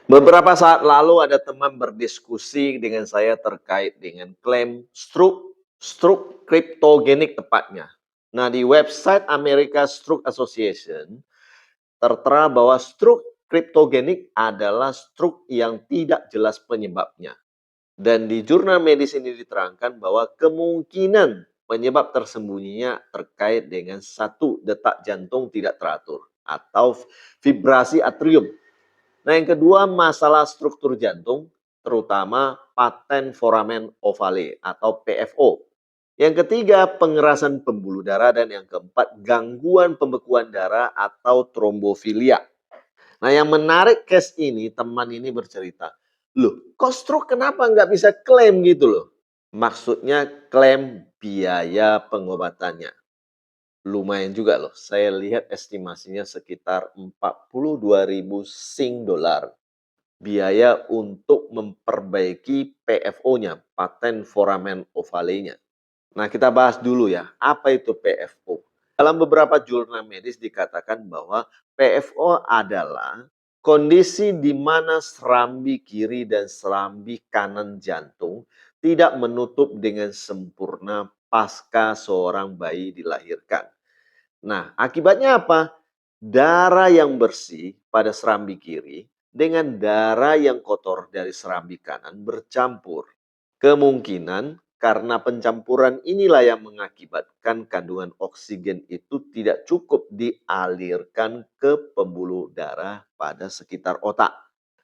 Beberapa saat lalu ada teman berdiskusi dengan saya terkait dengan klaim stroke kriptogenik tepatnya. Nah, di website American Stroke Association tertera bahwa stroke kriptogenik adalah stroke yang tidak jelas penyebabnya. Dan di jurnal medis ini diterangkan bahwa kemungkinan penyebab tersembunyinya terkait dengan satu detak jantung tidak teratur atau vibrasi atrium. Nah, yang kedua masalah struktur jantung, terutama paten foramen ovale atau PFO. Yang ketiga, pengerasan pembuluh darah dan yang keempat, gangguan pembekuan darah atau trombofilia. Nah, yang menarik case ini, teman ini bercerita, loh, kok stroke kenapa nggak bisa klaim gitu loh? Maksudnya klaim biaya pengobatannya. Lumayan juga loh, saya lihat estimasinya sekitar 42.000 Sing dolar. Biaya untuk memperbaiki PFO-nya, paten foramen ovale-nya. Nah, kita bahas dulu ya, apa itu PFO? Dalam beberapa jurnal medis dikatakan bahwa PFO adalah kondisi di mana serambi kiri dan serambi kanan jantung tidak menutup dengan sempurna pasca seorang bayi dilahirkan. Nah, akibatnya apa? Darah yang bersih pada serambi kiri dengan darah yang kotor dari serambi kanan bercampur. Kemungkinan karena pencampuran inilah yang mengakibatkan kandungan oksigen itu tidak cukup dialirkan ke pembuluh darah pada sekitar otak.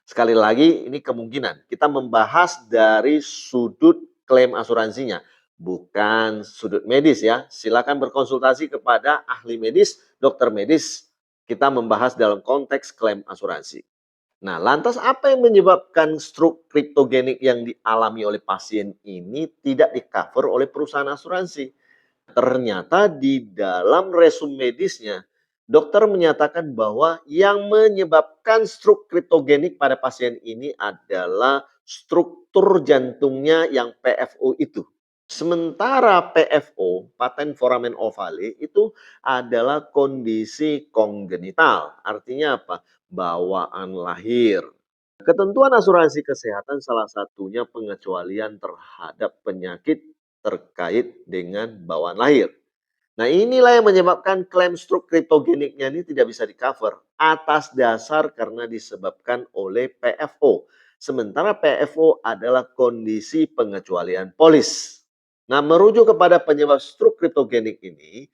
Sekali lagi, ini kemungkinan. Kita membahas dari sudut klaim asuransinya, bukan sudut medis ya. Silakan berkonsultasi kepada ahli medis, dokter medis. Kita membahas dalam konteks klaim asuransi. Nah, lantas apa yang menyebabkan stroke kriptogenik yang dialami oleh pasien ini tidak di-cover oleh perusahaan asuransi? Ternyata di dalam resum medisnya, dokter menyatakan bahwa yang menyebabkan stroke kriptogenik pada pasien ini adalah struktur jantungnya yang PFO itu. Sementara PFO, paten foramen ovale, itu adalah kondisi kongenital. Artinya apa? Bawaan lahir. Ketentuan asuransi kesehatan salah satunya pengecualian terhadap penyakit terkait dengan bawaan lahir. Nah, inilah yang menyebabkan klaim stroke kriptogeniknya ini tidak bisa di-cover atas dasar karena disebabkan oleh PFO. Sementara PFO adalah kondisi pengecualian polis. Nah, merujuk kepada penyebab stroke kriptogenik ini,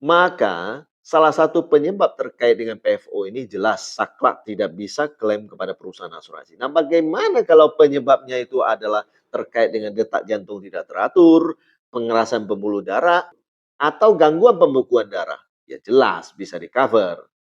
maka salah satu penyebab terkait dengan PFO ini jelas saklek tidak bisa klaim kepada perusahaan asuransi. Nah, bagaimana kalau penyebabnya itu adalah terkait dengan detak jantung tidak teratur, pengerasan pembuluh darah, atau gangguan pembekuan darah? Ya jelas bisa di-cover.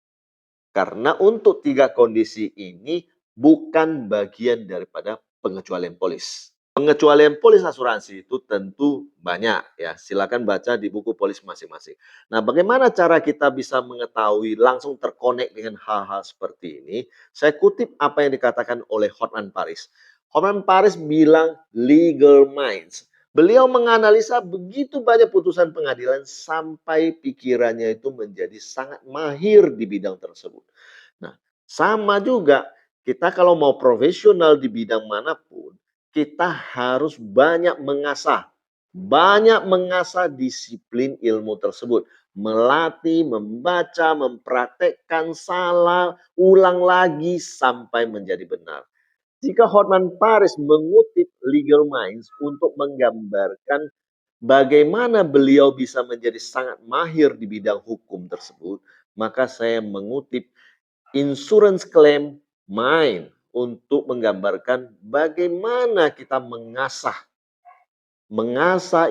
Karena untuk tiga kondisi ini bukan bagian daripada pengecualian polis. Pengecualian polis asuransi itu tentu banyak ya. Silakan baca di buku polis masing-masing. Nah, bagaimana cara kita bisa mengetahui langsung terkonek dengan hal-hal seperti ini? Saya kutip apa yang dikatakan oleh Hotman Paris. Hotman Paris bilang legal minds. Beliau menganalisa begitu banyak putusan pengadilan sampai pikirannya itu menjadi sangat mahir di bidang tersebut. Nah, sama juga kita kalau mau profesional di bidang manapun, kita harus banyak mengasah disiplin ilmu tersebut. Melatih, membaca, mempraktekkan, salah, ulang lagi sampai menjadi benar. Jika Hotman Paris mengutip Legal Minds untuk menggambarkan bagaimana beliau bisa menjadi sangat mahir di bidang hukum tersebut, maka saya mengutip Insurance Claim Mind untuk menggambarkan bagaimana kita mengasah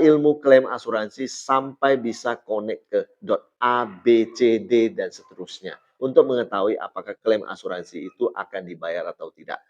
ilmu klaim asuransi sampai bisa connect ke A, B, C, D, dan seterusnya. Untuk mengetahui apakah klaim asuransi itu akan dibayar atau tidak.